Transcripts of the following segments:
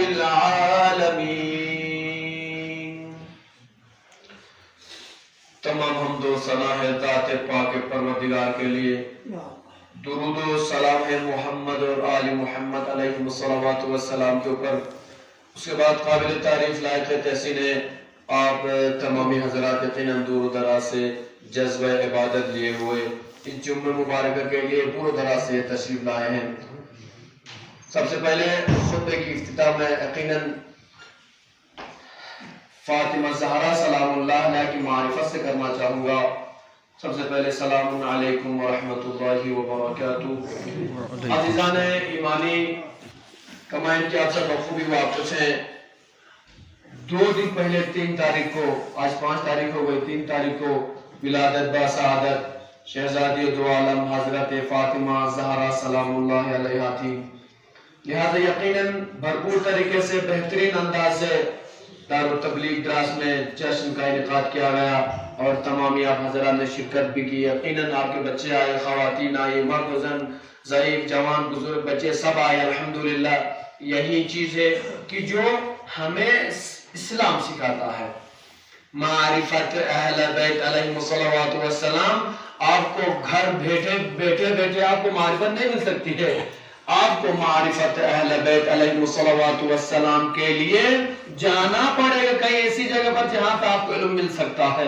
العالمين. تمام حمد و ثنا ہے ذات پاک پروردگار کے لیے، درود و سلام ہے محمد اور آل محمد علیہ الصلوات والسلام کے اوپر. اس کے بعد قابل تعریف لائق تحسین ہے آپ تمامی حضرات یقیناً دور و دراز سے جذبہ عبادت لیے ہوئے اس جمعہ مبارکہ کے لیے دور و دراز سے تشریف لائے ہیں. سب سے پہلے خطبے کی افتتاح میں یقیناً فاطمہ زہرا سلام اللہ علیہ کی معرفت سے کرنا چاہوں گا. سب سے پہلے سلام علیکم ورحمۃ اللہ وبرکاتہ. عزیزان ایمانی کمائن کی آپ سے بخوبی واپس ہیں. 2 دن پہلے 3 تاریخ کو، آج 5 تاریخ ہو گئی، 3 تاریخ کو ولادت با سعادت شہزادی دو عالم حضرت فاطمہ زہرا سلام اللہ علیہ تھی. لہذا یقیناً بھرپور طریقے سے بہترین انداز سے دارالتبلیغ دراس میں جشن کا انعقاد کیا گیا اور تمامی آپ حضرات نے شرکت بھی کی. یقیناً آپ کے بچے آئے، خواتین آئی، مرد و زن، ضعیف جوان بزرگ بچے سب آئے. الحمدللہ یہی چیز ہے کہ جو ہمیں اسلام سکھاتا ہے. معرفت اہل بیت علیہ الصلوات والسلام. آپ کو گھر بیٹھے آپ کو معرفت نہیں مل سکتی ہے. آپ کو معرفت اہل بیت علیہ الصلوات والسلام کے لیے جانا پڑے گا کئی ایسی جگہ پر جہاں پہ آپ کو علم مل سکتا ہے.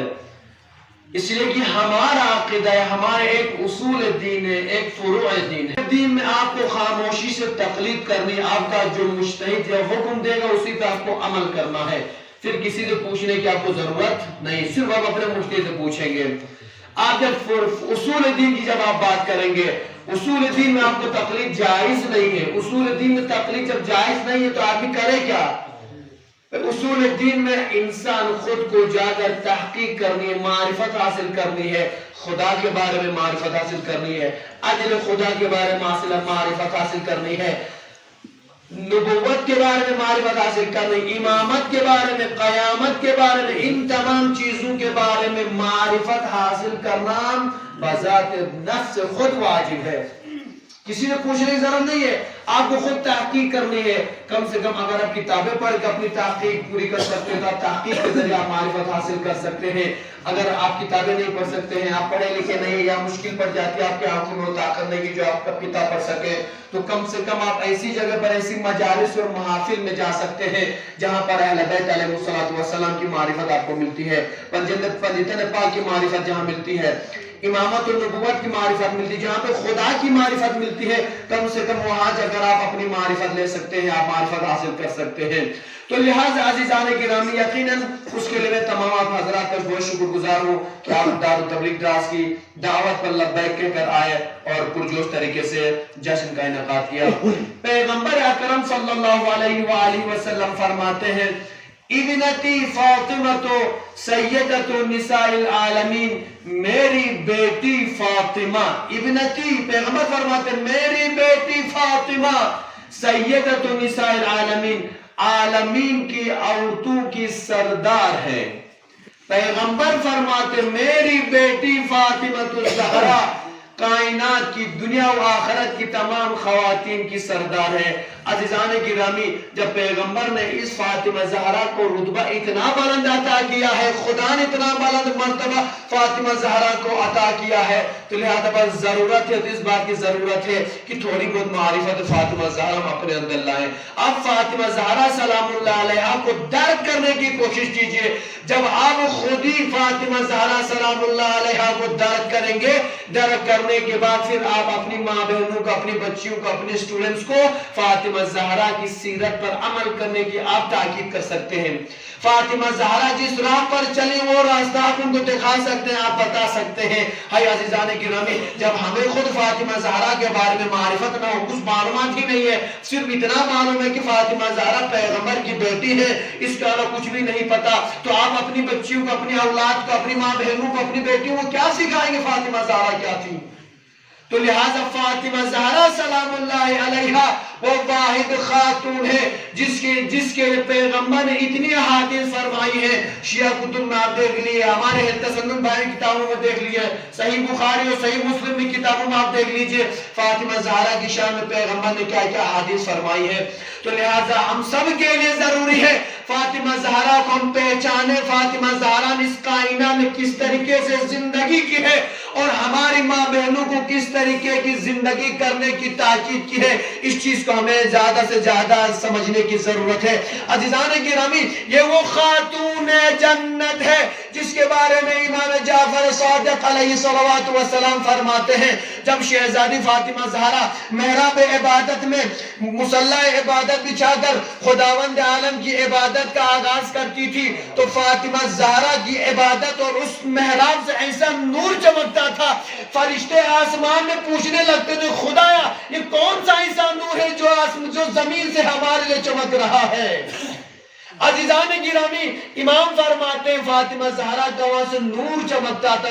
اس لیے کہ ہمارا عقیدہ ہے، ہمارے ایک اصول دین ہے، ایک فروع دین ہے. دین میں آپ کو خاموشی سے تقلید کرنی، آپ کا جو مجتہد یا حکم دے گا اسی پہ آپ کو عمل کرنا ہے. پھر کسی سے پوچھنے کی آپ کو ضرورت نہیں، صرف آپ اپنے مجتہد سے پوچھیں گے. آپ جب اصول دین کی جب آپ بات کریں گے، اصول دین میں آپ کو تقلید جائز نہیں ہے. اصول دین میں تقلید جب جائز نہیں ہے تو آدمی کرے کیا؟ اصول دین میں انسان خود کو جا کر تحقیق کرنی ہے، معرفت حاصل کرنی ہے، خدا کے بارے میں معرفت حاصل کرنی ہے، عدل خدا کے بارے میں معرفت حاصل کرنی ہے، نبوت کے بارے میں معرفت حاصل کرنی، امامت کے بارے میں، قیامت کے بارے میں، ان تمام چیزوں کے بارے میں معرفت حاصل کرنا بذات نفس خود واجب ہے. کسی نے پوچھنے کی ضرورت نہیں ہے، آپ کو خود تحقیق کرنی ہے. کم سے کم اگر آپ کتابیں پڑھ کے اپنی تحقیق پوری کر سکتے ہیں تو آپ تحقیق کے ذریعے آپ معرفت حاصل کر سکتے ہیں. اگر آپ کتابیں نہیں پڑھ سکتے ہیں، آپ پڑھے لکھے نہیں یا مشکل پڑ جاتی ہے آپ کے آنکھوں میں طاقت نہیں کہ جو آپ کا کتاب پڑھ سکے، تو کم سے کم آپ ایسی جگہ پر، ایسی مجالس اور محافل میں جا سکتے ہیں جہاں پر اہل بیت علیہ السلام کی معرفت آپ کو ملتی ہے، پنجتن پاک کی معرفت جہاں ملتی ہے، امامت اور نبوت کی معرفت ملتی ہے، جہاں پہ خدا کی معرفت ملتی ہے. کم سے کم وہاں اگر آپ اپنی معرفت لے سکتے ہیں، آپ معرفت حاصل کر سکتے ہیں. تو لہٰذا عزیزان گرامی یقیناً اس کے لیے تمام آپ حضرات پر بہت شکر گزار ہوں کہ آپ دارالتبلیغ دراس کی دعوت پر لبیک کہہ کر آئے اور پرجوش طریقے سے جشن کا انعقاد کیا. پیغمبر اکرم صلی اللہ علیہ وآلہ وسلم فرماتے ہیں ابنتی فاطمہ تو سیدۃ النساء العالمین، میری بیٹی فاطمہ. ابنتی، پیغمبر فرماتے ہیں میری بیٹی فاطمہ سیدۃ النساء العالمین، عالمین کی عورتوں کی سردار ہے. پیغمبر فرماتے ہیں میری بیٹی فاطمہ الزہرا کائنات کی، دنیا و آخرت کی تمام خواتین کی سردار ہے. عزیزان گرامی جب پیغمبر نے اس فاطمہ زہرا کو رتبہ اتنا بلند عطا کیا ہے، خدا نے اتنا بلند مرتبہ فاطمہ زہرا کو عطا کیا ہے، تو لہذا بس ضرورت ہے، اس بات کی ضرورت ہے کہ تھوڑی بہت معرفت فاطمہ زہرا ہم اپنے اندر لائیں. اب فاطمہ زہرا سلام اللہ علیہا کو درک کرنے کی کوشش کیجئے. جب آپ خود ہی فاطمہ زہرا سلام اللہ علیہا کو درک کریں گے، درک کرنے کے بعد پھر آپ اپنی ماں بہنوں کو، اپنی بچیوں کو، اپنے اسٹوڈنٹس کو فاطمہ زہرا کی سیرت پر عمل کرنے کی آپ تاکید کر سکتے ہیں. فاطمہ زہرا جس راہ پر چلی وہ راستہ آپ ان کو دکھا سکتے ہیں، آپ بتا سکتے ہیں. ہائی عزیزان گرامی جب ہمیں خود فاطمہ زہرا کے بارے میں معرفت نہ ہو، کچھ معلومات ہی نہیں ہے، صرف اتنا معلوم ہے کہ فاطمہ زہرا پیغمبر کی بیٹی ہے، اس کے علاوہ کچھ بھی نہیں پتا، تو آپ اپنی بچیوں کو، اپنی اولاد کو، اپنی ماں بہنوں کو، اپنی بیٹیوں کو کیا سکھائیں گے فاطمہ زہرا کیا تھی؟ تو لہٰذا فاطمہ زہرا سلام اللہ علیہا وہ واحد خاتون ہے جس کے پیغمبر نے اتنی احادیث فرمائی ہے. شیعہ کتب میں آپ دیکھ لیے, ہمارے تسنن بھائی کتابوں میں دیکھ لیے, صحیح بخاری اور صحیح مسلم کی کتابوں میں آپ دیکھ لیجئے فاطمہ زہرا کی شان میں پیغمبر نے کیا کیا احادیث فرمائی ہے. تو لہٰذا ہم سب کے لیے ضروری ہے فاطمہ زہرا کو ہم پہچانے, فاطمہ زہرا نے اس کائنات میں کس طریقے سے زندگی کی ہے اور ہماری ماں بہنوں کو کس طریقے کی زندگی کرنے کی تاکید کی ہے. اس چیز کو ہمیں زیادہ سے زیادہ سمجھنے کی ضرورت ہے. عزیزان گرامی, یہ وہ خاتون جنت ہے جس کے بارے میں امام جعفر صادق علیہ السلام فرماتے ہیں جب شہزادی فاطمہ زہرا محراب عبادت میں مصلی عبادت بچھا کر خداوند عالم کی عبادت کا آغاز کرتی تھی تو فاطمہ زہرا کی عبادت اور اس محراب سے ایسا نور چمکتا تھا, فرشتے آسمان میں پوچھنے لگتے تھے خدایا یہ کون سا ایسا نور ہے جو زمین سے ہمارے لیے چمک رہا ہے. عزیزان گرامی, امام فرماتے ہیں فاطمہ زہرا کا وہاں سے نور چمکتا تھا,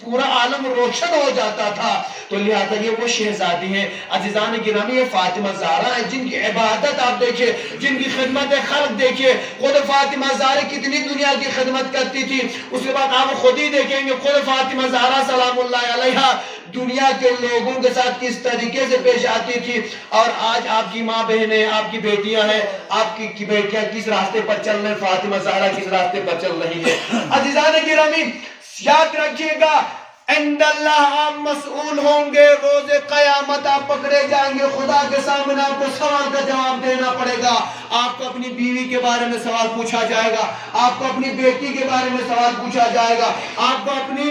پورا عالم روشن ہو جاتا تھا. تو لہذا یہ وہ شہزادی ہیں. عزیزان گرامی, یہ فاطمہ زہرا ہے جن کی عبادت آپ دیکھیں, جن کی خدمت خلق دیکھیں. خود فاطمہ زہرا کتنی دنیا کی خدمت کرتی تھی, اس کے بعد آپ خود ہی دیکھیں گے خود فاطمہ زہرا سلام اللہ علیہا دنیا کے لوگوں کے ساتھ کس طریقے سے پیش آتی تھی. اور آج آپ کی ماں بہنیں, آپ کی بیٹیاں ہیں, آپ کی بیٹیاں کس راستے پر چل رہے ہیں, فاطمہ زہرا کس راستے پر چل رہی ہے. عزیزان گرامی, یاد رکھیے گا عند اللہ آپ مسئول ہوں گے, روز قیامت آپ پکڑے جائیں گے, خدا کے سامنے آپ کو سوال کا جواب دینا پڑے گا. آپ کو اپنی بیوی کے بارے میں سوال پوچھا جائے گا, آپ کو اپنی بیٹی کے بارے میں سوال پوچھا جائے گا, آپ کو اپنی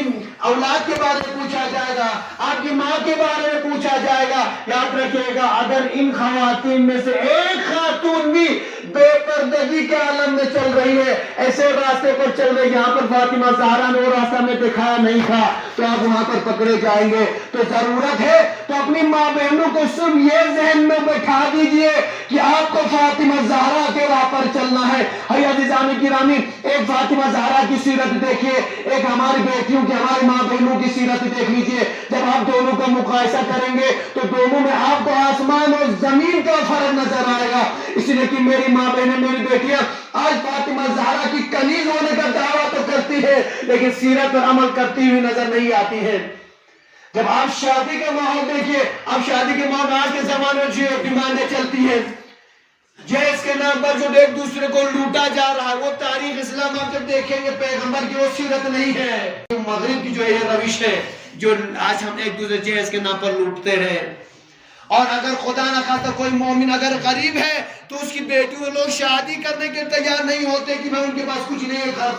اولاد کے بارے میں پوچھا جائے گا, آپ کی ماں کے بارے میں پوچھا جائے گا. یاد رکھیے گا اگر ان خواتین میں سے ایک خاتون بھی بے پردگی کے عالم میں چل رہی ہے, ایسے راستے پر چل رہی ہے یہاں پر فاطمہ زہرا نے وہ راستہ میں دکھایا نہیں تھا, تو آپ وہاں پر پکڑے جائیں گے. تو ضرورت ہے تو اپنی ماں بہنوں کو صرف یہ ذہن میں بٹھا دیجئے کہ آپ کو فاطمہ زہرا کے راہ پر چلنا ہے. عزیزان گرامی, ایک فاطمہ زہرا کی سیرت دیکھیے, ایک ہماری بیٹیوں کی, ہماری ماں بہنوں کی سیرت دیکھ لیجئے. جب آپ دونوں کا مقایسہ کریں گے تو دونوں میں آپ کو آسمان اور زمین کا فرق نظر آئے گا. اس لیے کہ میری ماں بہنیں, میری بیٹیاں آج فاطمہ زہرا کی کنیز ہونے کا دعویٰ تو کرتی ہے لیکن سیرت پر عمل کرتی ہوئی نظر نہیں آتی ہے. جب آپ شادی کا ماحول دیکھیے, آپ شادی کے ماحول آج کے زمانے میں جو ڈیمانڈیں چلتی ہیں, جہیز کے نام پر جو ایک دوسرے کو لوٹا جا رہا ہے, وہ تاریخ اسلام آپ جب دیکھیں گے پیغمبر کی وہ سیرت نہیں ہے. مغرب کی جو یہ روش ہے جو آج ہم ایک دوسرے جہیز کے نام پر لوٹتے رہے. اور اگر خدا نہ خواستہ کوئی مومن اگر غریب ہے تو اس کی بیٹیوں لوگ شادی کرنے کے تیار نہیں ہوتے کہ میں ان کے پاس کچھ نہیں ہے,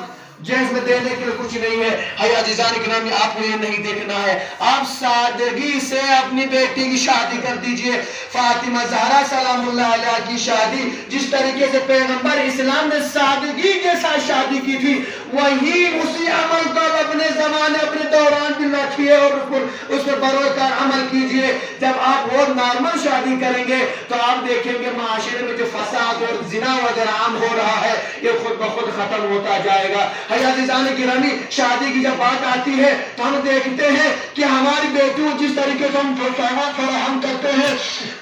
جہیز میں دینے کے لیے کچھ نہیں ہے. عزیزان گرامی, آپ کو یہ نہیں دیکھنا ہے, آپ سادگی سے اپنی بیٹی کی شادی کر دیجئے. فاطمہ زہرا سلام اللہ علیہ کی شادی جس طریقے سے پیغمبر اسلام نے سادگی کے ساتھ شادی کی تھی, وہی اسی عمل کو اپنے زمانے اپنے دوران بھی رکھیے اور اس پر بروکار عمل کیجئے. جب آپ وہ نارمل شادی کریں گے تو آپ دیکھیں گے معاشرے میں جو فساد اور زنا وغیرہ عام ہو رہا ہے یہ خود بخود ختم ہوتا جائے گا. عزیزان گرامی, شادی کی جب بات آتی ہے تو ہم دیکھتے ہیں کہ ہماری بیٹیوں جس طریقے سے ہم فراہم کرتے ہیں,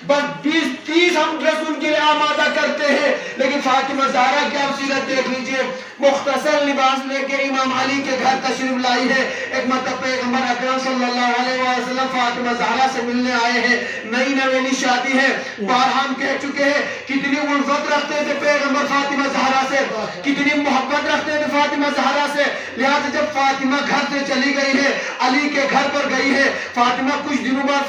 بس 20-30 ہم ڈریس ان کے لیے آمادہ کرتے ہیں, لیکن فاطمہ زہرا کی آپ سیرت دیکھ لیجئے, مختصر لباس لے کے امام علی کے گھر تشریف لائی ہے. ایک مرتبہ پیغمبر اکرم صلی اللہ علیہ وسلم فاطمہ زہرا سے ملنے آئے ہیں, نئی نویلی شادی ہے. بارہا ہم کہہ چکے ہیں کتنی الفت رکھتے تھے پیغمبر فاطمہ زہرا سے, کتنی محبت رکھتے تھے فاطمہ زہرا سے. لہذا جب فاطمہ گھر سے چلی گئی ہے, علی کے گھر پر گئی ہے, فاطمہ کچھ دنوں بعد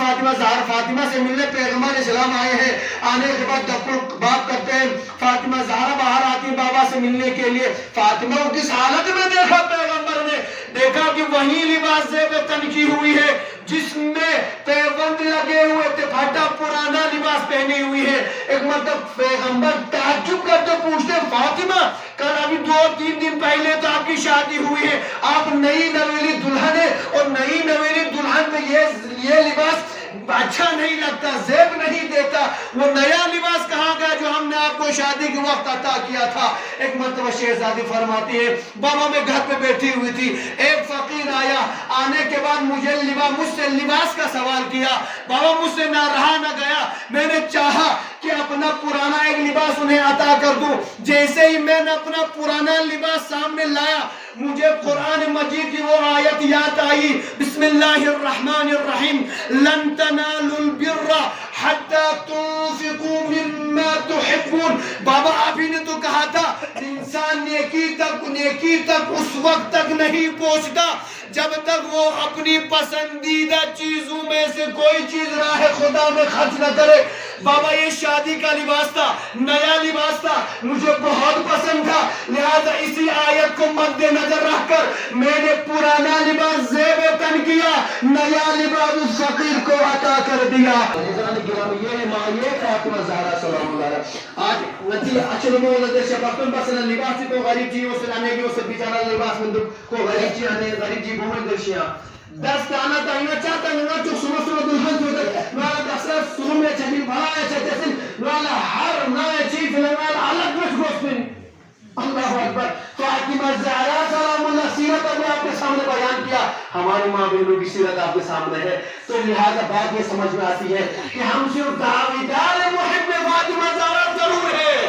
فاطمہ سے ملنے پیغمبر اسلام آئے ہیں. آنے کے بعد دپل بات کرتے ہیں, فاطمہ زہرا باہر آتی ہے بابا سے ملنے کے لیے. فاطمہ کو کس حالت میں دیکھا پیغمبر نے, دیکھا کہ وہی لباس زیب تن کی ہوئی ہے جس میں پیوند لگے ہوئے تھے, پھٹا پرانا لباس پہنی ہوئی ہے. ایک مطلب پیغمبر تعجب کرتے پوچھتے, فاطمہ کل ابھی 2-3 دن پہلے تو آپ کی شادی ہوئی ہے, آپ نئی نویلی دلہن ہے اور نئی نویلی دلہن میں یہ لباس اچھا نہیں لگتا، زیب نہیں دیتا، وہ نیا لباس کہاں گیا جو ہم نے آپ کو شادی کے وقت عطا کیا تھا؟ ایک مرتبہ شہزادی فرماتی ہے بابا میں گھر پہ بیٹھی ہوئی تھی، ایک فقیر آیا، آنے کے بعد مجھ سے لباس کا سوال کیا، بابا مجھ سے نہ رہا نہ گیا، میں نے چاہا کہ اپنا پرانا ایک لباس انہیں عطا کر دوں۔ جیسے ہی میں نے اپنا پرانا لباس سامنے لایا، مجھے قرآن مجید کی وہ آیت یاد آئی، بسم اللہ الرحمن الرحیم، لن تنالوا البر حتی تنفقوا مما تحبون۔ بابا آپ ہی نے تو کہا تھا انسان نیکی تک اس وقت تک نہیں پہنچتا جب تک وہ اپنی پسندیدہ چیزوں میں سے کوئی چیز راہ خدا میں خرچ نہ کرے۔ بابا یہ شادی کا لباس تھا، نیا لباس تھا، مجھے بہت پسند تھا، لہذا اسی آیت کو مد نظر رکھ کر میں نے پرانا لباس زیب تن کیا، نیا لباس اس فقیر کو عطا کر دیا۔ یہ ماں یہ فاطمہ زہرا سلام اللہ علیہ آج نتی اچھل مولد شباطن بسن لباس تو غریب جی اسے لانے گی اسے بیچارہ لباس من کو غریب جی آنے غریب جی بھومن درشیاں دست آنا تاہینا چاہتا ہے چک سنو دلہن جو دے نوالا دستر سنو میں چلی بھایا چاہتے سن نوالا ہر نوے چیز نوالا الگ بچ گوشتن اللہ اکبر۔ فاطمہ زہرا سلام اللہ سیرت ابھی آپ کے سامنے بیان کیا، ہماری ماں بہنوں کی سیرت آپ کے سامنے ہے، تو لہذا بات یہ سمجھ میں آتی ہے کہ ہم صرف دعویدار محب فاطمہ زہرا ضرور ہے،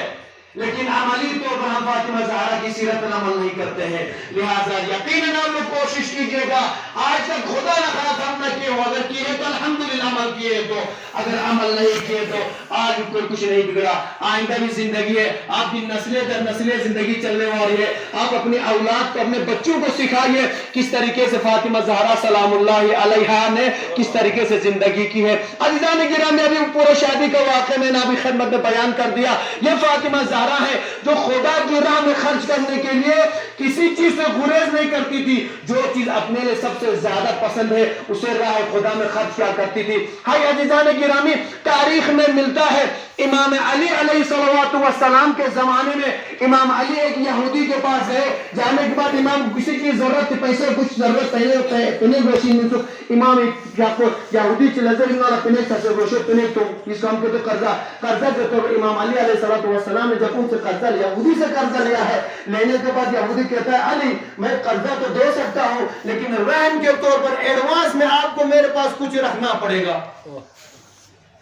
لیکن عملی طور پر ہم فاطمہ زہرا کی سیرت پر عمل نہیں کرتے ہیں، لہذا یقیناً آپ لوگ کوشش کیجئے گا، آج تک خدا نہ خواستہ ہم نہ کیے ہو، اگر کیے تو الحمدللہ عمل کیے تو، اگر عمل نہیں کیے تو آج کوئی کچھ نہیں بگڑا، آئندہ بھی زندگی ہے، آپ کی نسلیں در نسلیں زندگی چلنے والی ہے، آپ اپنی اولاد کو اپنے بچوں کو سکھائیے کس طریقے سے فاطمہ زہرا سلام اللہ علیہا نے کس طریقے سے زندگی کی ہے۔ عزیزان گرامی ابھی پورے شادی کا واقعہ میں نے ابھی خدمت میں بیان کر دیا، یہ فاطمہ زہرا ہے جو خدا کی راہ میں خرچ کرنے کے لیے کسی چیز سے گریز نہیں کرتی تھی، جو چیز اپنے لیے سب سے زیادہ پسند ہے اسے راہ خدا میں خرچ کیا کرتی تھی۔ ہائی عزیزان گرامی تاریخ میں ملتا ہے امام علی علیہ السلام کے زمانے میں امام علی ایک یہودی کے پاس گئے، جانے کے بعد امام کسی کی ضرورت تھی، پیسے کچھ ضرورت پہنے گوشی میں تو امام یہودی چلزر انہا پہنے سسے گوشے پہنے تو اس کام کے تو قرضہ جو تو امام علی علیہ السلام نے جب ان سے قرضہ لیا، یہودی سے قرضہ لیا ہے، لینے کے بعد یہودی کہتا ہے علی میں قرضہ تو دے سکتا ہوں لیکن رہن کے طور پر ایڈوانس میں آپ کو میرے پاس کچھ رکھنا پڑے گا۔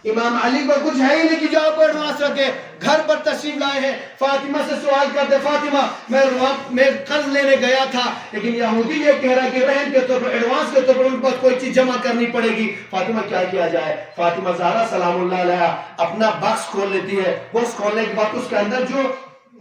امام علی کو کچھ ہے ہی نہیں کہ جو آپ ایڈوانس رکھے، گھر پر تشریف لائے ہیں، فاطمہ سے سوال کرتے فاطمہ میں قرض لینے گیا تھا لیکن یہودی یہ کہہ رہا کہ رہن کے طور پر ایڈوانس کے طور پر ان پر کوئی چیز جمع کرنی پڑے گی، فاطمہ کیا کیا جائے؟ فاطمہ زہرا سلام اللہ علیہ اپنا باکس کھول لیتی ہے، باکس کھولنے کے بعد اس کے اندر جو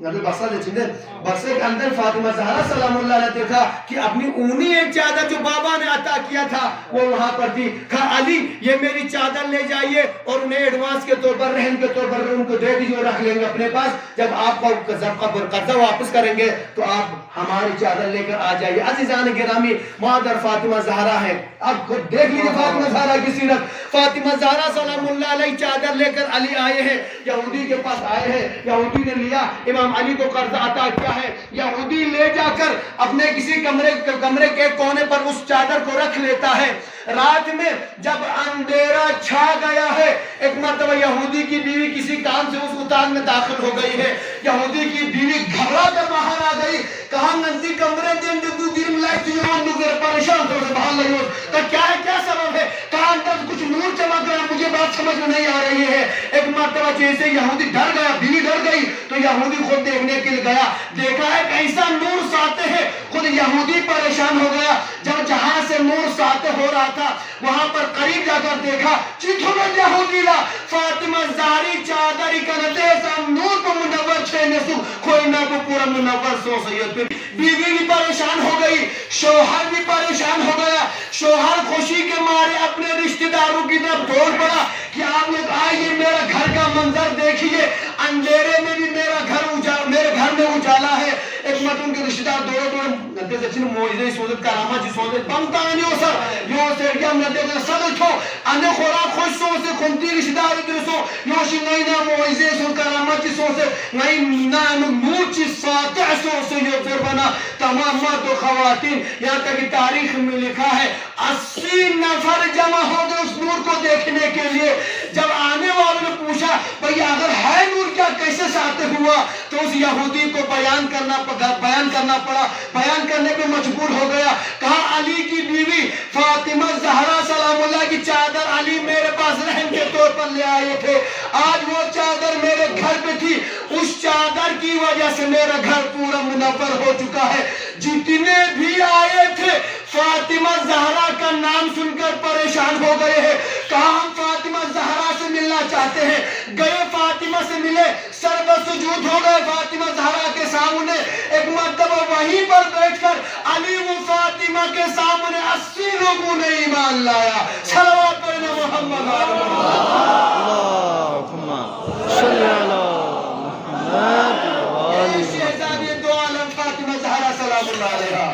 بکسے کے اندر فاطمہ زہرا سلام اللہ علیہ دیکھا کہ اپنی اونی ایک چادر جو بابا نے عطا کیا تھا وہ وہاں پر تھی، کہا علی یہ میری چادر لے جائیے اور انہیں ایڈوانس کے طور پر رہن کے طور پر ان کو دے دیجیے، رکھ لیں گے اپنے پاس، جب آپ کا قرضہ واپس کریں گے تو آپ ہماری چادر لے کر آ جائیے۔ عزیزان گرامی مادر فاطمہ زہرا ہے، اب خود دیکھ لیجیے فاطمہ زہرا کی سیرت۔ فاطمہ زہرا سلام اللہ علیہ چادر لے کر علی آئے ہیں، یہودی کے پاس آئے ہیں، یہودی نے لیا، امام علی کو قرض عطا کیا ہے، یہودی لے جا کر اپنے کسی کمرے کے کونے پر اس چادر کو رکھ لیتا ہے۔ رات میں جب اندھیرا چھا گیا ہے، ایک مرتبہ یہودی کی بیوی کسی کام سے اس اتان میں داخل ہو گئی ہے، یہودی کی بیوی گھبرا کر باہر آ گئی، کہا نزدیک کمرے دیں دو دیر لائٹ پریشان طور سے باہر لگی ہو، کہا کیا سبب ہے؟ کہا اندر کچھ نور چمک رہا ہے، مجھے بات سمجھ میں نہیں آ رہی ہے۔ ایک مرتبہ جیسے یہودی ڈر گیا، بیوی ڈر گئی تو یہودی خود دیکھنے کے لیے گیا، دیکھا ایک ایسا نور ساتے ہے، خود یہودی پریشان ہو گیا، جب جہاں سے نور ساتے ہو رہا تھا وہاں پر قریب جا کر دیکھا چیتھونا یہودی لا فاطمہ زہری چادری کنتے ایسا نور کو منور چھینے سو کوئی نہ کو پورا منور سو سید پر بیوی بھی پریشان ہو گئی، شوہر بھی پریشان ہو گیا، شوہر خوشی کے مارے اپنے رشتہ داروں کی طرف دوڑ پڑا کہ آپ لوگ آئیے میرا گھر کا منظر دیکھیے، اندھیرے میں بھی میرے گھر میں اجالا ہے۔ ایک مت ان کے رشتہ دار دوڑو دوڑو نتے زچن موجزے سوزت کرامات جی سوزت بمتانی ہو سر یو سیڈیم نتے صدر چھو اندے خورا خوش سو سے خونتی رشتہ دار درسو یوشی نئی نا موجزے سوز کرامات جی سوزت نئی نا نور چی فاتح سو سے یہ فربنا تمام مرد و خواتین یہاں تک تاریخ میں لکھا ہے 80 نفر جمع ہو گئے اس نور کو دیکھنے کے لیے. جب آنے والوں نے پوچھا بھئی اگر ہے نور کیا کیسے ساتھ ہوا تو اس یہودی کو بیان کرنا پڑا, بیان کرنے پہ مجبور ہو گیا. کہا علی کی بیوی فاطمہ زہرا سلام اللہ کی چادر علی میرے پاس رحم کے طور پر لے آئے تھے. آج وہ چادر میرے گھر پہ تھی, اس چادر کی وجہ سے میرا گھر پورا منور ہو چکا ہے. جتنے بھی آئے تھے فاطمہ زہرا کا نام سن کر پریشان ہو گئے ہیں. کہا ہم فاطمہ زہرا سے ملنا چاہتے ہیں. گئے فاطمہ سے ملے, سر بسجود ہو گئے فاطمہ زہرا کے سامنے. ایک مرتبہ وہیں پر بیٹھ کر علی و فاطمہ کے سامنے 80 لوگوں نے ایمان لایا. صلوات پڑھنا محمد صلی اللہ محمد شہزادی دو عالم فاطمہ زہرا سلام اللہ علیہا.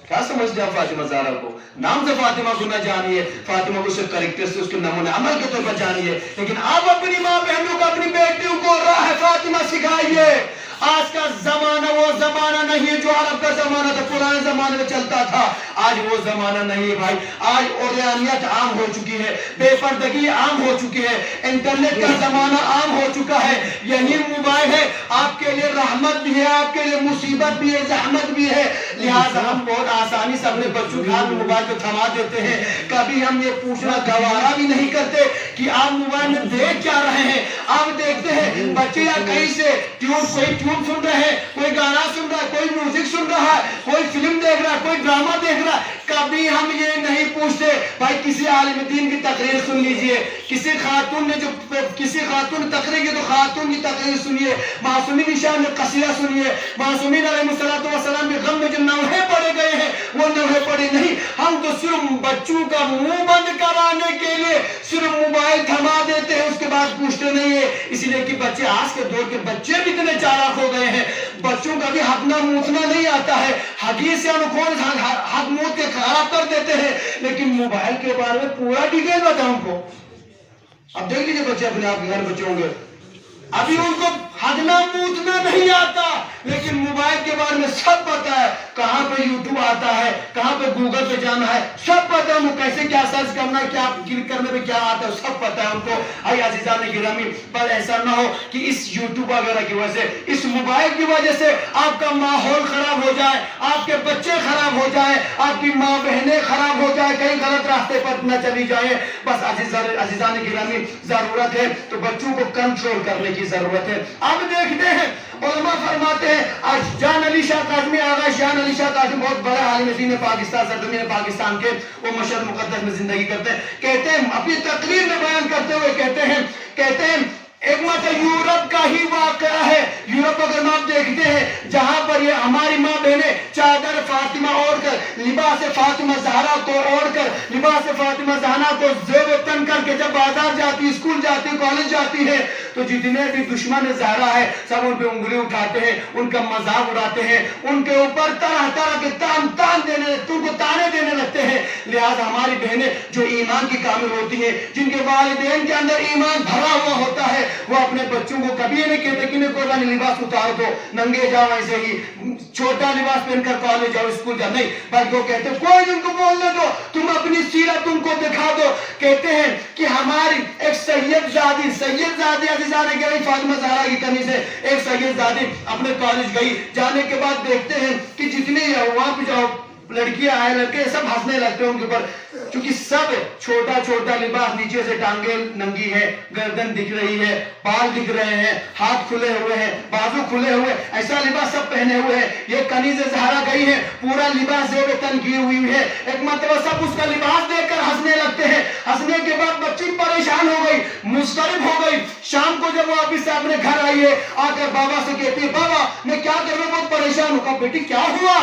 کیا سمجھتے ہیں فاطمہ زہرا کو؟ نام سے فاطمہ کو نہ جانیے, فاطمہ کو صرف کریکٹر سے اس کے نمونے عمل کے طور پر جانیے, لیکن آپ اپنی ماں بہنوں کو اپنی بیٹیوں کو راہ فاطمہ سکھائیے. آج کا زمانہ وہ زمانہ نہیں ہے جو عرب کا زمانہ تھا, پرانے زمانے میں چلتا تھا. آج وہ زمانہ نہیں ہے بھائی. آج اوریانیت عام ہو چکی ہے, بے پردگی عام ہو چکی ہے, انٹرنیٹ کا زمانہ عام ہو چکا ہے. یہی موبائل ہے, آپ کے لیے رحمت بھی ہے, آپ کے لیے مصیبت بھی ہے, زحمت بھی ہے. لہٰذا ہم بہت آسانی سے اپنے بچوں کے ہاتھ موبائل کو تھما دیتے ہیں. کبھی ہم یہ پوچھنا گوارا بھی نہیں کرتے کہ آپ موبائل میں دیکھ کیا رہے ہیں. آپ دیکھتے ہیں بچے یا کہیں سے کوئی ٹیون سن رہے ہیں, کوئی گانا سن رہا ہے, کوئی میوزک سن رہا ہے, کوئی فلم دیکھ رہا ہے, کوئی ڈرامہ دیکھ رہا ہے. کبھی ہم یہ نہیں پوچھتے بھائی کسی عالم دین کی تقریر سن لیجئے, کسی خاتون نے تقریر کی تو خاتون کی تقریر سنیے, معصومین شان نے قصیدہ سنیے, معصومین علیہ السلام کے غم میں جو نوحے پڑے گئے ہیں وہ نوحے پڑے نہیں. ہم تو صرف بچوں کا منہ بند کرانے کے لیے صرف موبائل تھما دیتے ہیں, اس کے بعد پوچھتے نہیں ہے. اس لیے کہ بچے, آج کے دور کے بچے بھی اتنے چالاک ہو گئے ہیں, بچوں کا بھی ہگنا موتنا نہیں آتا ہے. حدیث سے انکھون حد موت کے خراب کر دیتے ہیں, لیکن موبائل کے بارے میں پورا ڈیٹیل بتاؤں کو. اب دیکھ لیجئے بچے اپنے آپ کے گھر بچے ہوں گے, ابھی ان کو ہگنا موتنا نہیں آتا, لیکن موبائل کے بارے میں سب پتا ہے. کہاں پہ یوٹیوب آتا ہے, کہاں پہ گوگل پہ جانا ہے, سب پتا ہے. ان کو کیسے کیا سرچ کرنا ہے, کیا کلک کرنے پہ کیا آتا ہے, سب پتا ہے ان کو. آئی عزیزان گرامی, پر ایسا نہ ہو کہ اس یوٹیوب وغیرہ کی وجہ سے, اس موبائل کی وجہ سے آپ کا ماحول خراب ہو جائے, آپ کے بچے خراب ہو جائیں, آپ کی ماں بہنیں خراب ہو جائیں, کہیں غلط راستے پر نہ چلی جائیں. بس عزیزان گرامی, ضرورت ہے تو بچوں کو کنٹرول کرنے کی ضرورت ہے. اب دیکھتے ہیں علماء فرماتے ہیں, جان علی شاہ کاظمی, آغا جان علی شاہ کاظمی بہت بڑا عالم دین پاکستان, سرزمین پاکستان کے, وہ مشہد مقدس میں زندگی کرتے ہیں. کہتے ہیں اپنی تقریر میں بیان کرتے ہوئے کہتے ہیں ایک مرتبہ یورپ کا ہی واقعہ ہے. یورپ اگر آپ دیکھتے ہیں جہاں پر یہ ہماری ماں بہنیں چادر فاطمہ اوڑھ کر, لباس فاطمہ زہرا کو اوڑھ کر, لباس فاطمہ زہرا کو زیب تن کر کے جب بازار جاتی, اسکول جاتی, کالج جاتی ہے, تو جتنے بھی دشمن زہرا ہے سب ان پہ انگلی اٹھاتے ہیں, ان کا مذاق اڑاتے ہیں, ان کے اوپر طرح طرح کے تانے دینے لگتے ہیں. لہذا ہماری بہنیں جو ایمان کی کامل ہوتی ہیں, جن کے والدین کے اندر ایمان بھرا ہوا ہوتا ہے, وہ اپنے بچوں کو کبھی نہیں کہتے کہ قربانی لباس اتار دو, ننگے جاؤ, ایسے ہی چھوٹا لباس پہن کر کالج جاؤ, اسکول جاؤ, نہیں, بلکہ وہ کہتے کوئی ان کو بولنے دو, تم اپنی سیرت ان کو دکھا دو. کہتے ہیں کہ ہماری ایک سید زادی عزیزان گرامی, فاطمہ زہرا کی کنی سے ایک سید زادی اپنے کالج گئی. جانے کے بعد دیکھتے ہیں کہ جتنے وہاں پہ جاؤ لڑکیاں آئے, لڑکے سب ہنسنے لگتے ہیں ان کے اوپر, کیونکہ سب چھوٹا لباس, نیچے سے ٹانگیں ننگی ہے, گردن دکھ رہی ہے, بال دکھ رہے ہیں, ہاتھ کھلے ہوئے ہیں, بازو کھلے ہوئے, ایسا لباس سب پہنے ہوئے ہیں. یہ کنیز زہرا گئی ہے, پورا لباس زیب تن کی ہوئی ہے. ایک مرتبہ سب اس کا لباس دیکھ کر ہنسنے لگتے ہیں. ہنسنے کے بعد بچی پریشان ہو گئی, مضطرب ہو گئی. شام کو جب وہ واپس سے اپنے گھر آئی ہے, آ کر بابا سے کہتی ہے بابا میں کیا کر رہا ہوں, بہت پریشان ہوں. کہا بیٹی کیا ہوا؟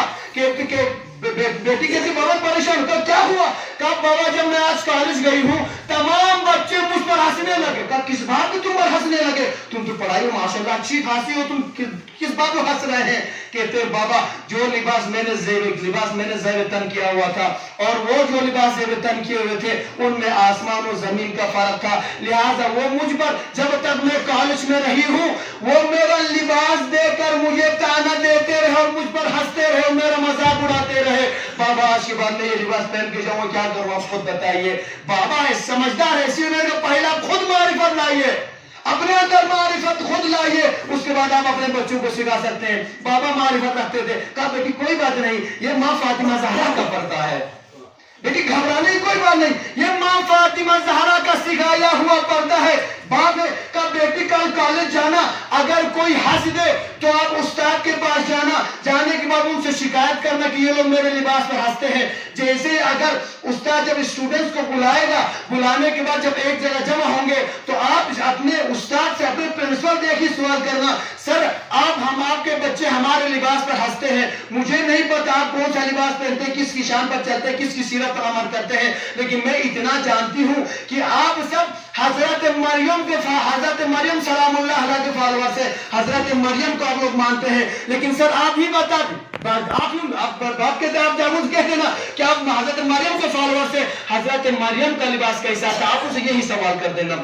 بیٹی کہتی بہت پریشان ہوں. کیا ہوا؟ کہا بابا جب میں آج کالج گئی ہوں تمام بچے مجھ پر ہنسنے لگے. کہا کس بات پہ تم پر ہنسنے لگے؟ تم تو پڑھائی میں ماشاءاللہ اچھی خاصی ہو, تم کس بات پہ ہنس رہے ہیں؟ کہتے ہیں بابا جو لباس میں نے زیب تن کیا ہوا تھا اور وہ جو لباس زیب تن کیے ہوئے تھے ان میں آسمان و زمین کا فرق تھا، لہٰذا وہ مجھ پر جب تک میں کالج میں رہی ہوں وہ میرا لباس دے کر مجھے تانا دیتے رہے اور مجھ پر ہنستے رہے، میرا مذاق اڑاتے رہے۔ بابا آج کے بعد میں یہ لباس پہن کے جاؤں کیا کروں آپ خود بتائیے۔ بابا ہے سمجھدار ہے، اسی لیے پہلا خود معرفت لائیے، اپنے اندر معرفت خود لائیے، اس کے بعد آپ اپنے بچوں کو سکھا سکتے ہیں۔ بابا معرفت رکھتے تھے، کہا بیٹی کوئی بات نہیں، یہ ماں فاطمہ زہرا کا پردہ ہے، بیٹی گھبرانے کی کوئی بات نہیں، یہ ماں فاطمہ زہرا کا سکھایا ہوا پردہ ہے۔ باپ نے کہا بیٹی کل کالج جانا، اگر کوئی ہنس دے تو آپ استاد کے پاس جانا، جانے کے بعد ان سے شکایت کرنا کہ یہ لوگ میرے لباس پر ہنستے ہیں۔ جیسے اگر استاد جب اسٹوڈنٹس کو بلائے گا، بلانے کے بعد جب ایک جگہ جمع ہوں گے تو آپ اپنے استاد سے، اپنے پرنسپل سے ایک سوال کرنا، سر ہم آپ کے بچے ہمارے لباس پر ہنستے ہیں، مجھے نہیں پتا آپ کون سا لباس پہنتے ہیں، کس کی شان پر چلتے ہیں، کس کی سیرت پر عمل کرتے ہیں، لیکن میں اتنا جانتی ہوں کہ آپ سب حضرت مریم سلام اللہ علیہ کے فالوور سے حضرت مریم کو آپ لوگ مانتے ہیں، لیکن سر آپ ہی بتا آپ کہتے ہیں، آپ جاگوز کہتے ہیں نا کہ آپ حضرت مریم کے فالوور سے حضرت مریم کا لباس کیسا تھا، آپ اسے یہی سوال کر دینا۔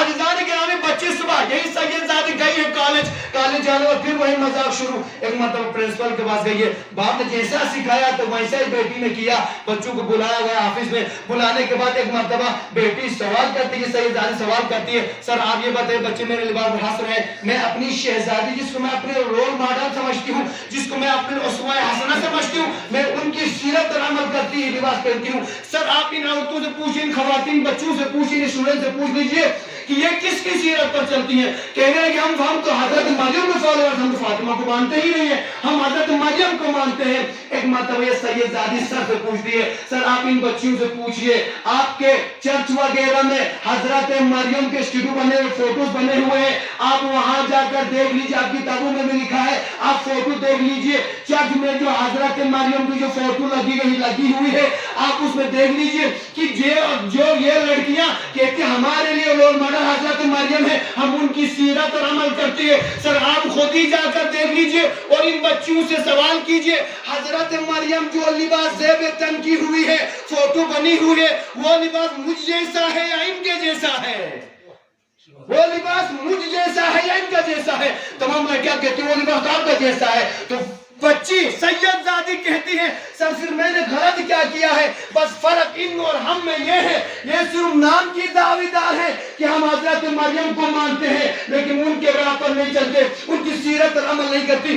عزیزان گرامی بچے صبح یہی سید زادی گئی ہے کالج جانے اور پھر وہی مذاق شروع، ایک مرتبہ پرنسپل کے پاس گئی ہے، باپ نے جیسا سکھایا تو ویسا ہی بیٹی نے کیا، بچوں کو بلایا گیا آفس میں، بلانے کے بعد ایک مرتبہ بیٹی سوال کرتی ہے، سید زادی سوال کرتی ہے، سر آپ یہ بتائیں بچے میرے لباس پر ہنس رہے ہیں، میں اپنی شہزادی جس کو میں اپنے رول ماڈل سمجھتی ہوں، جس کو میں اپنے اسوہ حسنہ سمجھتی ہوں، میں ان کی سیرت پر عمل کرتی ہے، لباس پہنتی ہوں، سر آپ ان عورتوں سے پوچھیں، ان خواتین بچوں سے پوچھیں، ان اسٹوڈنٹ سے پوچھ لیجئے کہ یہ کس کی سیرت پر چلتی ہیں، کہنے ہیں کہ ہم تو حضرت مریم کے فالوور، ہم تو فاطمہ کو مانتے ہی نہیں ہیں، ہم حضرت مریم کو مانتے ہیں۔ ایک مرتبہ یہ سید زادی سر سے پوچھتی ہے، سر آپ ان بچیوں سے پوچھئے آپ کے چرچ وغیرہ میں حضرت مریم کے اسٹیٹو بنے ہوئے، فوٹوز بنے ہوئے ہیں، آپ وہاں جا کر دیکھ لیجئے، آپ کتابوں میں بھی لکھا ہے، آپ فوٹو دیکھ لیجئے، چرچ میں جو حضرت مریم کی جو فوٹو لگی ہوئی ہے آپ اس میں دیکھ لیجئے کہ جو یہ لڑکیاں کہتے ہمارے لیے رول ماڈل حضرت مریم ہے، ہم ان کی سیرت پر عمل کرتے ہیں، سر آپ خود ہی جا کر دیکھ لیجئے اور ان بچیوں سے سوال کیجئے، حضرت مریم جو لباس زیب تن کی ہوئی ہے، فوٹو بنی ہوئی ہے، وہ لباس مجھ جیسا ہے یا ان کے جیسا ہے؟ وہ لباس مجھ جیسا ہے یا ان کا جیسا ہے؟ تمام لڑکیاں کہتی ہیں وہ لباس آپ کا جیسا ہے۔ تو بچی سید زادی کہتی ہیں سر صرف میں نے غلط کیا کیا ہے، بس فرق ان اور ہم میں یہ ہے، یہ صرف نام کی دعویدار ہے کہ ہم حضرت مریم کو مانتے ہیں لیکن ان کے راہ پر نہیں چلتے، ان کی سیرت پر عمل نہیں کرتی۔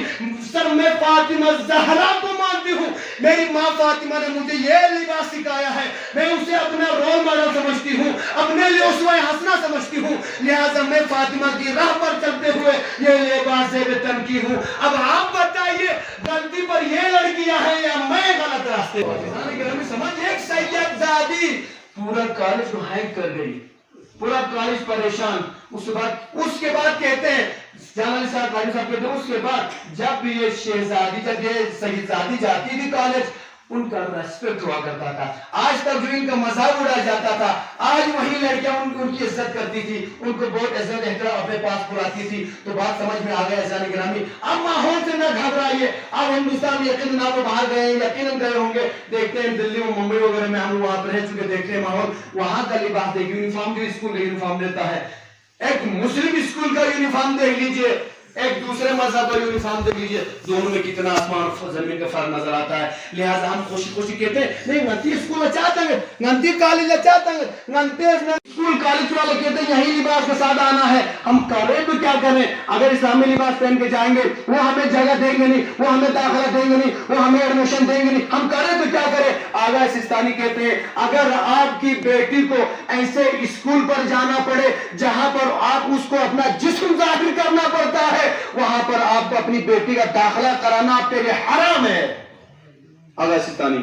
سر میں فاطمہ زہرا کو مانتی ہوں، میری ماں فاطمہ نے مجھے یہ لباس سکھایا ہے، میں اسے اپنا رول ماڈل سمجھتی ہوں، اپنے لیے اسوہ حسنہ سمجھتی ہوں، لہٰذا میں فاطمہ کی راہ پر چلتے ہوئے یہ لباس زیب تن کی ہوں۔ اب آپ بتائیے غلطی پر یہ لڑکیاں ہیں یا میں غلط راستے پر؟ سمجھ ایک سید زادی پورا کالج کو ہیک کر گئی، پورا کالج پریشان۔ اس کے بعد کہتے ہیں جامع صاحب کہتے ہیں اس کے بعد جب بھی یہ شہزادی، جب یہ سید زادی جاتی تھی کالج ان کا ریسپیکٹ ہوا کرتا تھا، آج تک جو ان کا مذاق اڑایا جاتا تھا آج وہی لڑکیاں ان کی عزت کرتی تھی، ان کو بہت عزت احترام اپنے پاس بلاتی تھی۔ تو بات سمجھ میں آ گیا عزیزان گرامی، اب ماحول سے نہ گھبرائیے، اب ہندوستان میں یقیناً آپ باہر گئے ہیں، یقیناً گئے ہوں گے، دیکھتے ہیں دلی میں ممبئی وغیرہ میں ہم وہاں پر رہ چکے، دیکھتے ہیں ماحول، وہاں کا لباس دیکھیے، یونیفارم جو اسکول کا یونیفارم دیتا ہے، ایک مسلم اسکول کا یونیفارم دیکھ لیجئے، ایک دوسرے مذہب کا یونیفارم دیکھ لیجئے، دونوں میں کتنا آسمان اور زمین کا فرق نظر آتا ہے۔ لہٰذا ہم خوشی کہتے ہیں نہیں گنتی اسکول چاہتے ہیں، گنتی کالج چاہتے ہیں، گنتی اسکول کالج والے کہتے ہیں یہی لباس کے ساتھ آنا ہے، ہم کریں تو کیا کریں؟ اگر اسلامی لباس پہن کے جائیں گے وہ ہمیں جگہ دیں گے نہیں، وہ ہمیں داخلہ دیں گے نہیں، وہ ہمیں ایڈمیشن دیں گے نہیں، ہم کریں تو کیا کریں؟ آغا سستانی کہتے ہیں اگر آپ کی بیٹی کو ایسے اسکول پر جانا پڑے جہاں پر آپ اس کو اپنا جسم ظاہر کرنا پڑتا ہے، وہاں پر آپ کو اپنی بیٹی کا داخلہ کرانا آپ کے لیے حرام ہے۔ آغا سستانی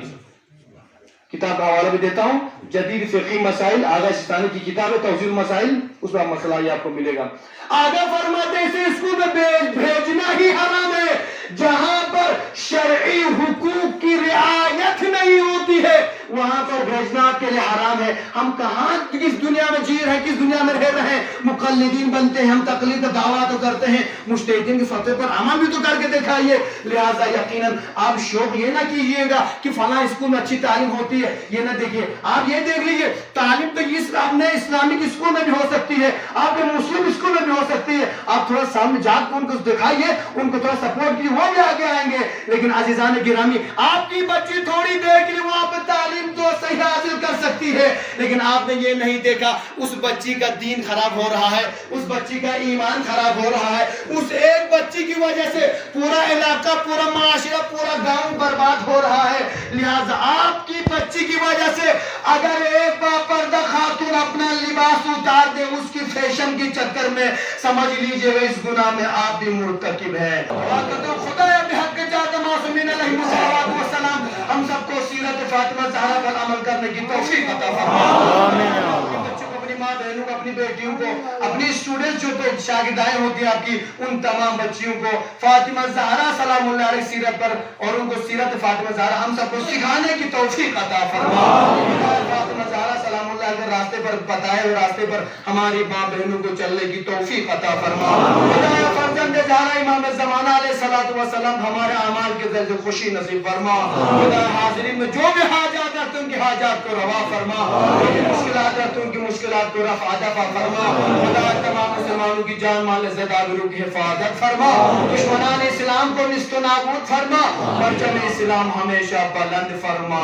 کتاب کا حوالہ بھی دیتا ہوں، جدید فقہی مسائل، آغا سستانی کی کتاب ہے توضیح المسائل، اس میں مسئلہ یہ آپ کو ملے گا۔ آگے فرماتے ہیں اسے اسکول میں بھیجنا ہی حرام ہے جہاں پر شرعی حقوق کی رعایت نہیں ہوتی ہوتی ہے وہاں پر بھیجنا آپ کے لیے حرام ہے. ہم کہاں کس دنیا میں جی رہے ہیں, کس دنیا میں رہ رہے ہیں. مقلدین بنتے ہیں, ہم تقلید دعویٰ تو کرتے ہیں, مجتہدین کی فتوے پر عمل بھی تو کر کے دکھائیے. لہٰذا یقیناً آپ شوق یہ نہ کیجیے گا کہ فلاں اسکول میں اچھی تعلیم ہوتی ہے, یہ نہ دیکھیے. آپ یہ دیکھ لیجیے تعلیم تو اس اپنے اسلامک اسکول میں بھی ہو سکتی ہے, آپ کے مسلم اسکول میں بھی ہو سکتی ہے. آپ تھوڑا سامنے جا کے ان کو دکھائیے, ان کو تھوڑا سپورٹ کیجیے, وہ بھی آگے آئیں گے. لیکن عزیزان گرامی, آپ کی بچی تھوڑی دیر کے لیے وہاں پہ تعلیم تو صحیح حاصل کر سکتی ہے, لیکن آپ نے یہ نہیں دیکھا اس بچی کا دین خراب ہو رہا ہے, اس بچی کا ایمان خراب ہو رہا ہے. اس ایک بچی کی وجہ سے پورا علاقہ, پورا معاشرہ, پورا گاؤں برباد ہو رہا ہے. لہٰذا آپ کی بچی کی وجہ سے اگر ایک باپردہ خاتون اپنا لباس اتار دے اس کی فیشن کی چکر میں, سمجھ لیجئے اس گناہ میں آپ بھی مرتکب ہیں. خدا بحق جات معصومین علیہ السلام ہم سب کو سیرت فاطمہ زہرا پر عمل کرنے کی توفیق عطا فرمائے. بچوں کو, اپنی ماں بہنوں کو, اپنی بیٹیوں کو, اپنی اسٹوڈنٹس جو شاگردائیں ہوتی ہیں آپ کی, ان تمام بچیوں کو فاطمہ زہرا سلام اللہ علیہ سیرت پر اور ان کو سیرت فاطمہ زہرا ہم سب کو سکھانے کی توفیق عطا فرمائے. فاطمہ زہرا سلام اللہ کے راستے پر بتائے ہوئے راستے پر ہماری ماں بہنوں کو چلنے کی توفیق عطا فرمائے. فرزند زہرا امام زمانہ علیہ السلام ہمارے اعمال کے ذریعے خوشی نصیب فرما. خدا حاضرین میں جو بھی حاجات ہے ان کی حاجات کو روا فرما, جو بھی مشکلات ہے ان کی مشکلات کو رفع دفع فرما. خدا تمام مسلمانوں کی جان مال عزت آبرو کی حفاظت فرما, دشمنان اسلام کو نیست و نابود فرما, پرچم اسلام ہمیشہ بلند فرما.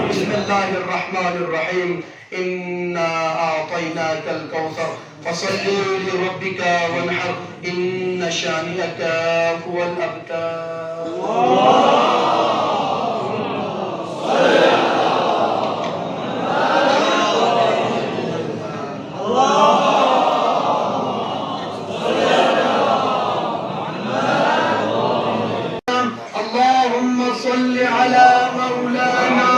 بسم اللہ الرحمن الرحیم. انا اعطیناک الکوثر فصل لربک وانحر ان شانئک هو الابتر. اللهم صل على مولانا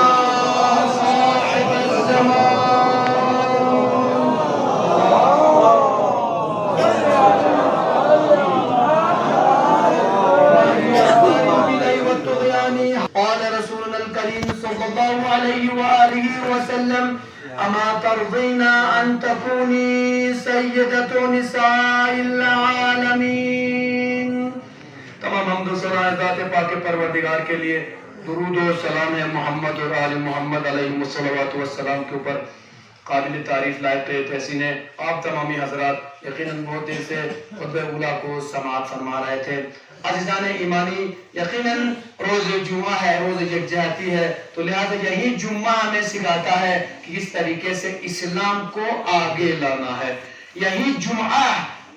صاحب الزمان. قال رسولنا الكريم صلى الله عليه وآله وسلم اما ترضين ان تكوني سيدة نساء العالمين. تمام حمد و ثنا ذات پاک پروردگار کے لیے, درود و سلام محمد اور آل محمد علیہ الصلوات والسلام کے اوپر. قابل تعریف لائق تحسین ہے آپ تمامی حضرات یقیناً بہت دیر سے خطبہ اولیٰ کو سماعت فرما رہے تھے. عزیزان ایمانی, یقیناً روز جمعہ ہے, روز یکجہتی ہے, تو لہٰذا یہی جمعہ ہمیں سکھاتا ہے کہ کس طریقے سے اسلام کو آگے لانا ہے. یہی جمعہ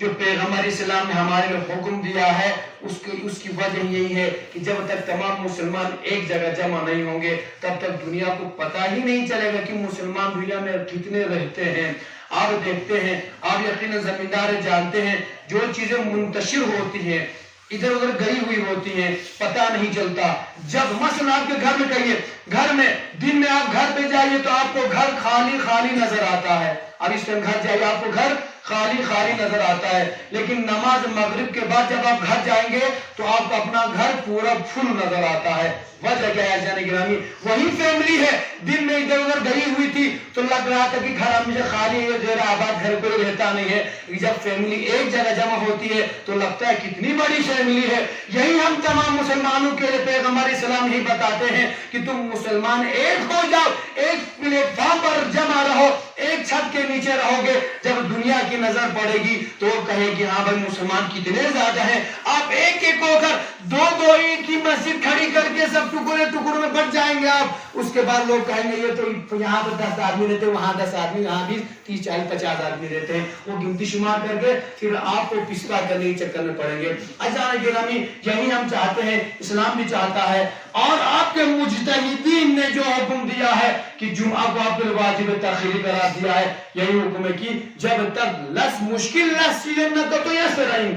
جو پیغمبر اسلام نے ہمارے لیے حکم دیا ہے اس کی وجہ یہی ہے کہ جب تک تمام مسلمان ایک جگہ جمع نہیں ہوں گے تب تک دنیا کو پتہ ہی نہیں چلے گا کہ مسلمان دنیا میں کتنے رہتے ہیں. آپ دیکھتے ہیں, آپ یقیناً زمیندار جانتے ہیں, جو چیزیں منتشر ہوتی ہیں ادھر ادھر گئی ہوئی ہوتی ہیں, پتہ نہیں چلتا. جب مثلا آپ کے گھر میں کہیے, گھر میں دن میں آپ گھر پہ جائیے تو آپ کو گھر خالی خالی نظر آتا ہے. اب اس ٹائم گھر جائیے آپ کو گھر خالی خالی نظر آتا ہے, لیکن نماز مغرب کے بعد جب آپ گھر جائیں گے تو آپ کو اپنا گھر پورا فل نظر آتا ہے. وجہ کیا ہے جانے گرامی, وہی فیملی ہے, دن میں ادھر ادھر گئی ہوئی تھی تو لگ رہا تھا کہ گھر ہمیشہ خالی ہے, غیر آباد گھر کوئی رہتا نہیں ہے. جب فیملی ایک جگہ جمع ہوتی ہے تو لگتا ہے کتنی بڑی فیملی ہے. یہی ہم تمام مسلمانوں کے لیے پیغمبر اسلام ہی بتاتے ہیں کہ تم مسلمان ایک ہو جاؤ, ایک پلیٹ فارم پر جمع رہو, ایک چھت کے نیچے رہو گے. جب دنیا کی نظر پڑے گی تو وہ کہے گی ہاں بھائی مسلمان کتنے زیادہ ہیں. آپ ایک ایک ہو کر دو عید کی مسجد کھڑی کر کے سب ٹکڑے ٹکڑوں میں بٹ جائیں گے آپ. اس کے بعد لوگ کہیں گے یہ تو یہاں پر 10 آدمی رہتے ہیں, وہاں 10 آدمی, یہاں بھی 30 40 50 آدمی رہتے ہیں. وہ گنتی شمار کر کے پھر آپ کو پسپا کرنے کے چکر میں پڑیں گے. اچانک گرامی یہی ہم چاہتے ہیں, اسلام بھی چاہتا ہے اور آپ کے مجتہدین نے جو حکم دیا ہے کہ جمعہ کو آپ کے واجب تاخیری قرار دیا ہے, یہی حکم ہے کہ جب تک لس مشکل لس چیزیں نہ تو یس رہیں.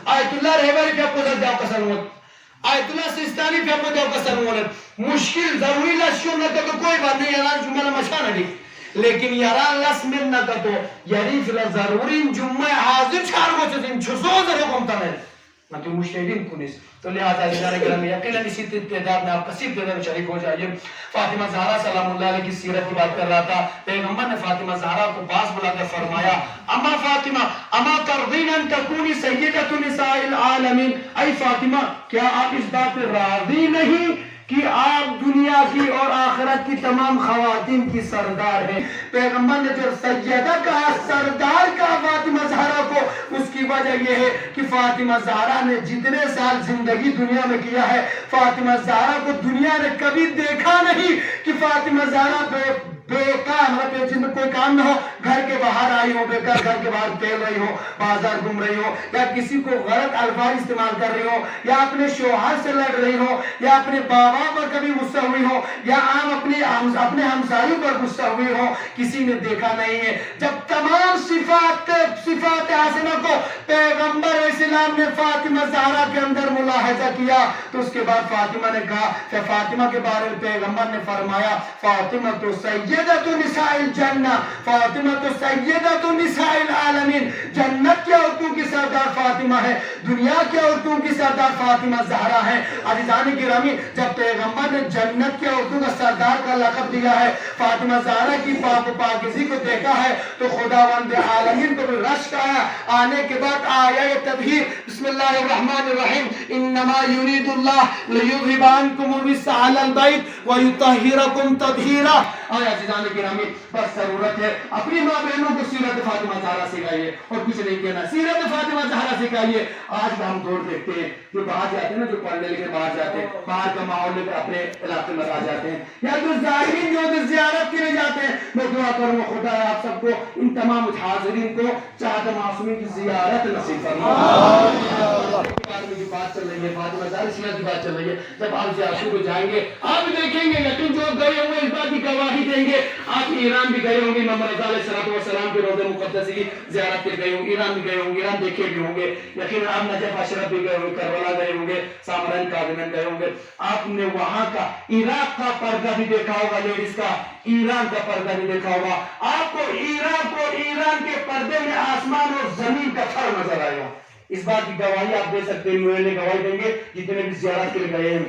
آیت اللہ رہبری پہ آپ کو جاؤ کسر موت, آیت اللہ سستانی پہ آپ کو جاؤ کسر موت, مشکل ضروری لسیوں نہ تو کوئی بات نہیں, یران جمعہ مشانہ دی, لیکن یران لس من نہ تو یری فی ضروری جمعہ حاضر چھار کو چیزیں چھسو ذرے کمتا ہے. تو مشتہدین کنیس. تو لہٰذا عزیزان گرامی یقیناً اسی تعداد میں آپ کثیر تعداد میں شریک ہو جائیے. فاطمہ زہرا سلام اللہ علیہ کی سیرت کی بات کر رہا تھا. پیغمبر نے فاطمہ زہرا کو پاس بلا کر فرمایا اما فاطمہ اما ترضین ان تکونی سیدۃ نساء العالمین. اے فاطمہ کیا آپ اس بات پر راضی نہیں کہ آپ دنیا کی اور آخرت کی تمام خواتین کی سردار ہیں. پیغمبر نے جو سیدہ کہا سردار کہا فاطمہ زہرا کو, اس کی وجہ یہ ہے کہ فاطمہ زہرا نے جتنے سال زندگی دنیا میں کیا ہے فاطمہ زہرا کو دنیا نے کبھی دیکھا نہیں کہ فاطمہ زہرا بیکار مطلب جن میں کوئی کام نہ ہو, گھر کے باہر آئی ہو, بیکار گھر کے باہر ٹہل رہی ہو, بازار گھوم رہی ہو, یا کسی کو غلط الفاظ استعمال کر رہی ہو, یا اپنے شوہر سے لڑ رہی ہو, یا اپنے بابا پر کبھی غصہ ہوئی ہو, یا عام اپنے ہمسایوں پر غصہ ہوئی ہو, کسی نے دیکھا نہیں ہے. جب تمام صفات حسنہ کو پیغمبر اسلام نے فاطمہ زہرا کے اندر ملاحظہ کیا تو اس کے بعد فاطمہ نے کہا کہ فاطمہ کے بارے میں پیغمبر نے فرمایا فاطمہ تو سیدۃ نساء الجنہ, فاطمہ تو سیدۃ نساء العالمین. جنت کی عورتوں کی سردار فاطمہ ہے, دنیا کی عورتوں کی سردار فاطمہ زہرا ہے. عزیزان گرامی جب پیغمبر نے جنت کی عورتوں کا سردار کا لقب دیا ہے, فاطمہ زہرا کی پاک و پاکیزگی کو دیکھا ہے تو خداوند عالمین کو بھی رشک آیا. آنے کے بعد آیا یہ تطہیر بسم اللہ الرحمن الرحیم انما یرید اللہ لیذھب عنکم الرجس اہل البیت ویطہرکم تطہیرا. اور عزیزان گرامی بس ضرورت ہے اپنی ماں بہنوں کو سیرت فاطمہ زہرا سکھائیے اور کچھ نہیں کہنا, سیرت فاطمہ زہرا سکھائیے. آج ہم دور دیکھتے ہیں جو باہر جاتے ہیں نا, جو پڑھنے لکھے باہر جاتے ہیں, باہر کا ماحول لے کر اپنے علاقے میں آ جاتے ہیں, یا جو زائرین جو زیارت کے لیے جاتے ہیں. میں دعا کروں گا خدا آپ سب کو ان تمام حاضرین کو چاہت معصومین کی زیارت نصیب فرمائے. جو بات چل رہی ہے فاطمہ زہرا سیرت کی بات چل رہی ہے, جب آپ زیارتوں کو جائیں گے آپ دیکھیں گے لیکن جو گئے ہوئے اس بات کی گواہی دیں گے. آپ ایران بھی گئے ہوں گے, امام رضا علیہ السلام کے روضہ مقدس کی زیارت کے گئے ہوں گے, ایران بھی گئے ہوں گے, ایران دیکھے بھی ہوں گے, یقیناً آپ نجف اشرف بھی گئے ہوں گے, کربلا گئے ہوں گے, سامران کاظمین گئے ہوں گے. آپ نے وہاں کا عراق کا پردہ بھی دیکھا ہوگا, لیڈیز کا ایران کا پردہ بھی دیکھا ہوگا. آپ کو ایران کے پردے میں آسمان اور زمین کا فرق نظر آئے گا. اس بات کی گواہی آپ دے سکتے ہیں, میں نے گواہی دیں گے جتنے بھی زیارت کے لیے گئے ہیں.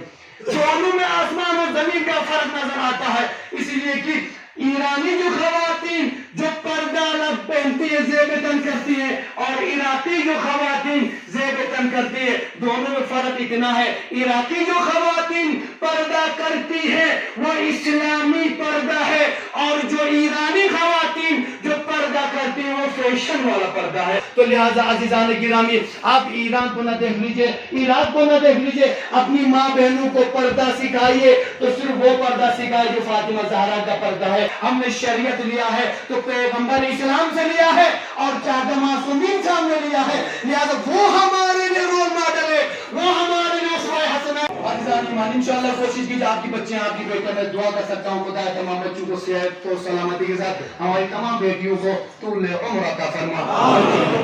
دونوں میں آسمان اور زمین کا فرق نظر آتا ہے, اس لیے کہ ایرانی جو خواتین جو پردہ الگ پہنتی ہے زیب تن کرتی ہے, اور عراقی جو خواتین زیب تن کرتی ہے, دونوں میں فرق اتنا ہے عراقی جو خواتین پردہ کرتی ہے وہ اسلامی پردہ ہے, اور جو ایرانی خواتین جو پردہ کرتی ہے وہ فیشن والا پردہ ہے. تو لہٰذا عزیزان گرامی آپ ایران کو نہ دیکھ لیجئے, عراق کو نہ دیکھ لیجئے, اپنی ماں بہنوں کو پردہ سکھائیے تو صرف وہ پردہ سکھائیے جو فاطمہ زہرا کا پردہ ہے. ہم نے شریعت لیا ہے تو پیغمبر اسلام سے لیا ہے اور چاہدہ معصومین سے ہم نے لیا ہے, لہذا وہ ہمارے لیے رول ماڈل ہے, وہ ہمارے لیے اسوہ حسنہ ہے. عزیزان ایمان انشاءاللہ کوشش کیجئے آپ کی بچیاں آپ کی بیٹا, میں دعا کر سکتا ہوں خدا تمام بچوں کو صحت و سلامتی کے ساتھ ہماری تمام بیٹیوں کو طول عمر عطا فرما.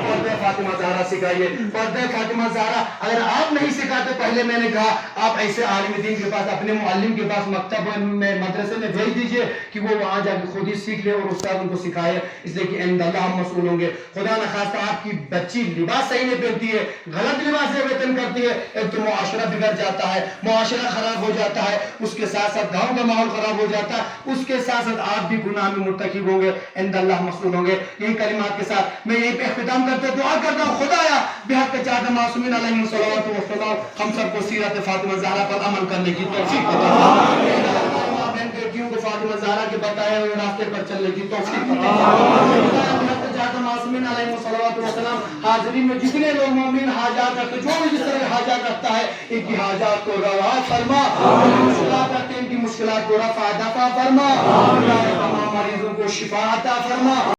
پردہ فاطمہ زہرا سکھائیے, پردہ فاطمہ زہرا اگر آپ نہیں سکھاتے, پہلے میں نے کہا آپ ایسے عالم دین کے پاس اپنے معلم کے پاس مکتب میں مدرسے میں بھیج دیجئے کہ وہ وہاں جا کے خود ہی سیکھ لے اور استاد ان کو سکھائے, اس لیے کہ عند اللہ ہم مسئول ہوں گے. خدا نخواستہ آپ کی بچی لباس صحیح نہیں پہنتی ہے, غلط لباس ویتن کرتی ہے, ایک تو معاشرہ بگڑ جاتا ہے, معاشرہ خراب ہو جاتا ہے, اس کے ساتھ ساتھ گاؤں کا ماحول خراب ہو جاتا ہے, اس کے ساتھ ساتھ آپ بھی گناہ میں مرتکب ہوں گے, عند اللہ مسئول ہوں گے. یہی کلمات کے ساتھ میں یہی پہ اختتام کرتے دعا کرتا ہوں خدایا بحق چاہدہ معصومین علیہ الصلوۃ والسلام ہم سب کو سیرت فاطمہ زہرا پر عمل کرنے کی توفیق عطا فرما. بیٹیوں کو فاطمہ زہرا کے بتائے ہوئے راستے پر چلنے کی توفیق عطا فرما. معصومین علیہ الصلوۃ والسلام حاضرین میں جتنے لوگ مومن حاجات رکھتے, جو بھی جس طرح حاجات رکھتا ہے ان کی حاجات کو روا فرما, مشکلات رکھتے ان کی مشکلات کو رفع دفع فرما, تمام مریضوں کو شفا عطا فرما.